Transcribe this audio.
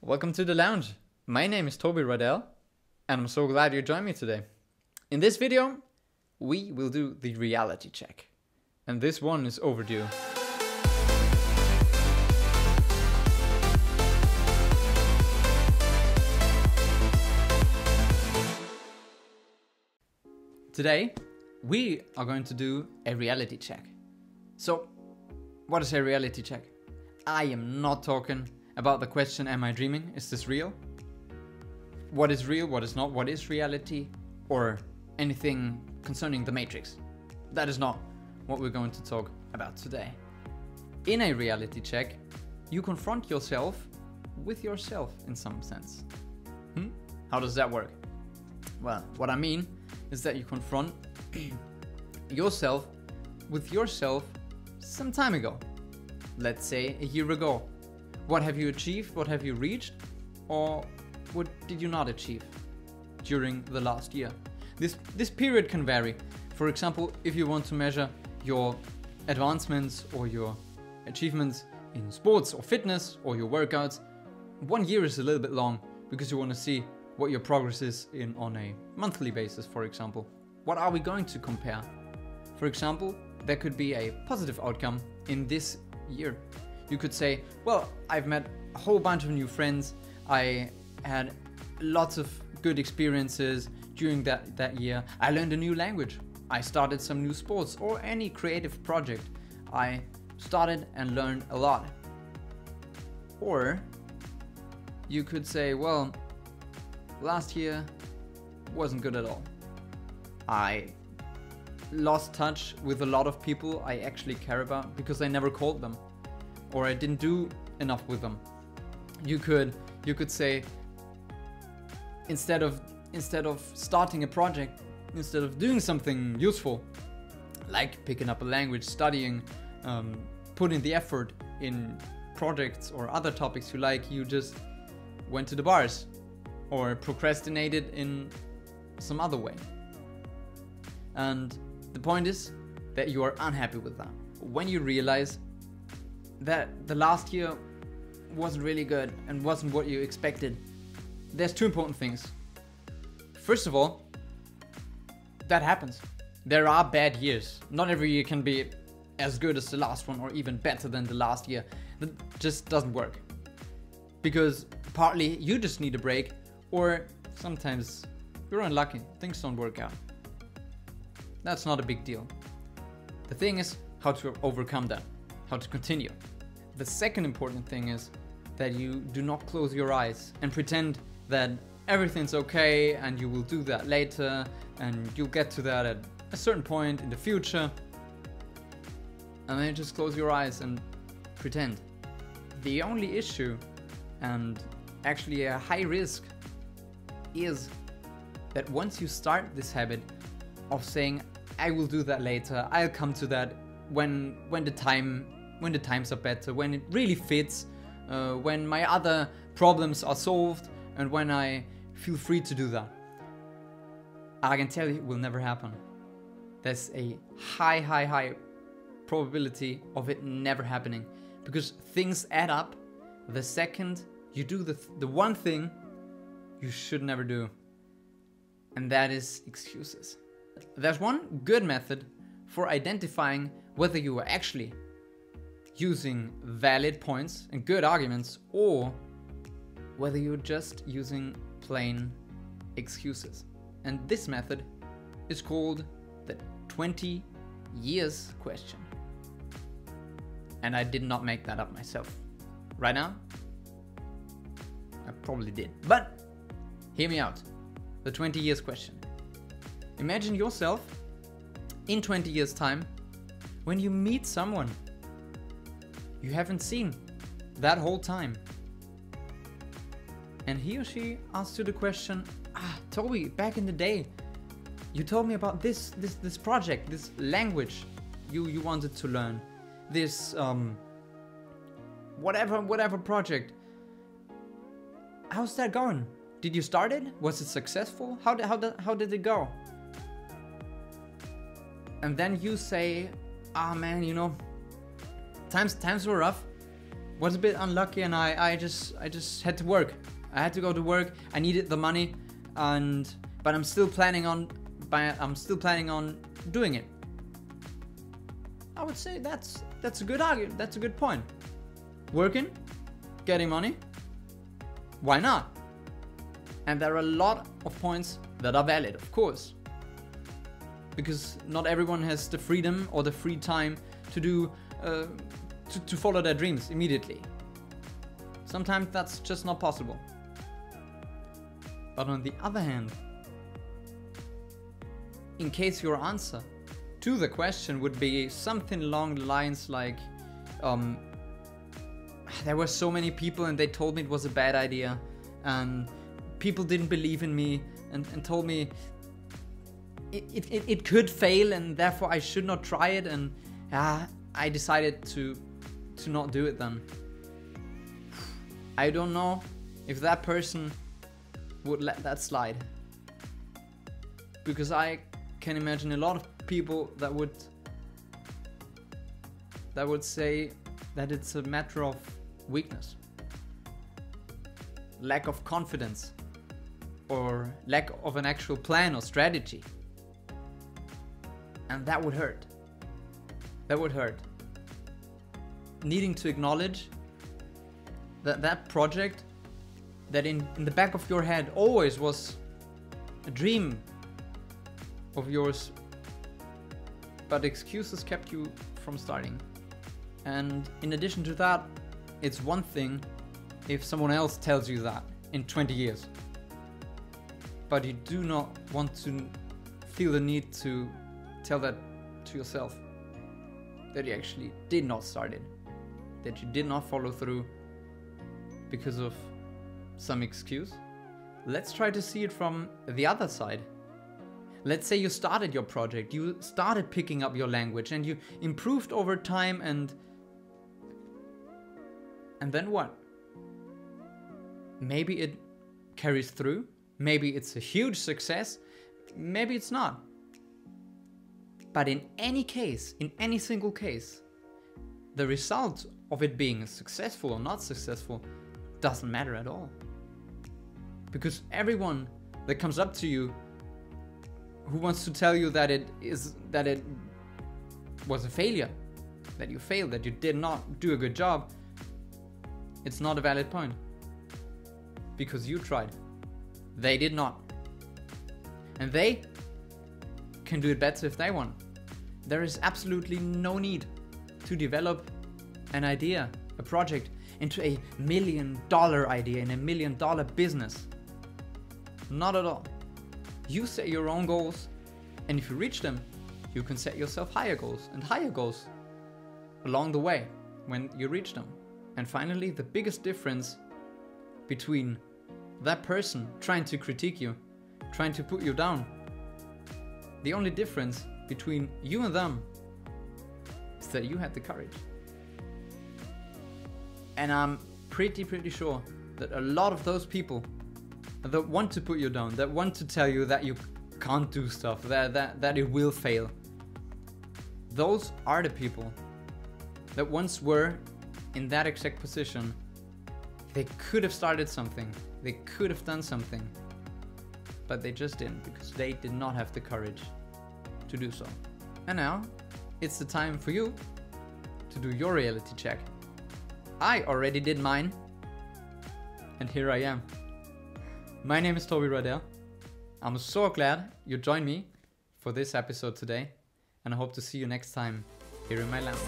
Welcome to the lounge. My name is Toby Roydell, and I'm so glad you joined me today. In this video, we will do the reality check. And this one is overdue. Today, we are going to do a reality check. So, what is a reality check? I am not talking about the question, am I dreaming? Is this real? What is real? What is not? What is reality? Or anything concerning the Matrix? That is not what we're going to talk about today. In a reality check, you confront yourself with yourself in some sense. How does that work? Well, what I mean is that you confront yourself with yourself some time ago. Let's say a year ago. What have you achieved? What have you reached? Or what did you not achieve during the last year? This period can vary. For example, if you want to measure your advancements or your achievements in sports or fitness or your workouts, 1 year is a little bit long because you want to see what your progress is on a monthly basis, for example. What are we going to compare? For example, there could be a positive outcome in this year. You could say, well, I've met a whole bunch of new friends. I had lots of good experiences during that year. I learned a new language. I started some new sports or any creative project. I started and learned a lot. Or you could say, well, last year wasn't good at all. I lost touch with a lot of people I actually care about because I never called them, or I didn't do enough with them. You could say, instead of starting a project, instead of doing something useful, like picking up a language, studying, putting the effort in projects or other topics you like, you just went to the bars or procrastinated in some other way. And the point is that you are unhappy with that. When you realize that the last year wasn't really good and wasn't what you expected, there's two important things. First of all, that happens. There are bad years. Not every year can be as good as the last one or even better than the last year. That just doesn't work. Because partly you just need a break, or sometimes you're unlucky, things don't work out. That's not a big deal. The thing is how to overcome that, how to continue. The second important thing is that you do not close your eyes and pretend that everything's okay and you will do that later and you'll get to that at a certain point in the future. And then you just close your eyes and pretend. The only issue, and actually a high risk, is that once you start this habit of saying, I will do that later, I'll come to that when the times are better, when it really fits, when my other problems are solved, and when I feel free to do that. I can tell you it will never happen. There's a high probability of it never happening, because things add up the second you do the one thing you should never do, and that is excuses. There's one good method for identifying whether you are actually using valid points and good arguments, or whether you're just using plain excuses. And this method is called the 20 years question. And I did not make that up myself. Right now, I probably did. But hear me out. The 20 years question. Imagine yourself in 20 years' time when you meet someone you haven't seen that whole time. And he or she asks you the question, Toby, back in the day, you told me about this project, this language you wanted to learn, this whatever project. How's that going? Did you start it? Was it successful? How did it go? And then you say, man, times were rough. was a bit unlucky, and I just had to work. I had to go to work. I needed the money, but I'm still planning on doing it. I would say that's a good argument. That's a good point. Working, getting money, why not? And there are a lot of points that are valid, of course, because not everyone has the freedom or the free time to do to follow their dreams immediately. Sometimes that's just not possible. But on the other hand, in case your answer to the question would be something along the lines like, there were so many people and they told me it was a bad idea, and people didn't believe in me and told me it could fail and therefore I should not try it, and I decided to not do it then. I don't know if that person would let that slide, because I can imagine a lot of people that would say that it's a matter of weakness, lack of confidence, or lack of an actual plan or strategy. And that would hurt. That would hurt. Needing to acknowledge that project that in the back of your head always was a dream of yours, but excuses kept you from starting. And in addition to that, it's one thing if someone else tells you that in 20 years, but you do not want to feel the need to tell that to yourself, that you actually did not start it, that you did not follow through because of some excuse. Let's try to see it from the other side. Let's say you started your project, you started picking up your language, and you improved over time, and then what? Maybe it carries through, maybe it's a huge success, maybe it's not. But in any case, in any single case, the result of it being successful or not successful doesn't matter at all. Because everyone that comes up to you who wants to tell you that it was a failure, that you failed, that you did not do a good job, it's not a valid point. Because you tried. They did not. And they can do it better if they want. There is absolutely no need to develop an idea, a project, into a $1 million idea in a $1 million business. Not at all. You set your own goals, and if you reach them, you can set yourself higher goals and higher goals along the way when you reach them. And finally, the biggest difference between that person trying to critique you, trying to put you down, the only difference between you and them is that you had the courage. And I'm pretty sure that a lot of those people that want to put you down, that want to tell you that you can't do stuff, that it will fail, those are the people that once were in that exact position. They could have started something, they could have done something, but they just didn't, because they did not have the courage to do so. And now it's the time for you to do your reality check. I already did mine, and here I am. My name is Toby Roydell. I'm so glad you joined me for this episode today, and I hope to see you next time here in my lounge.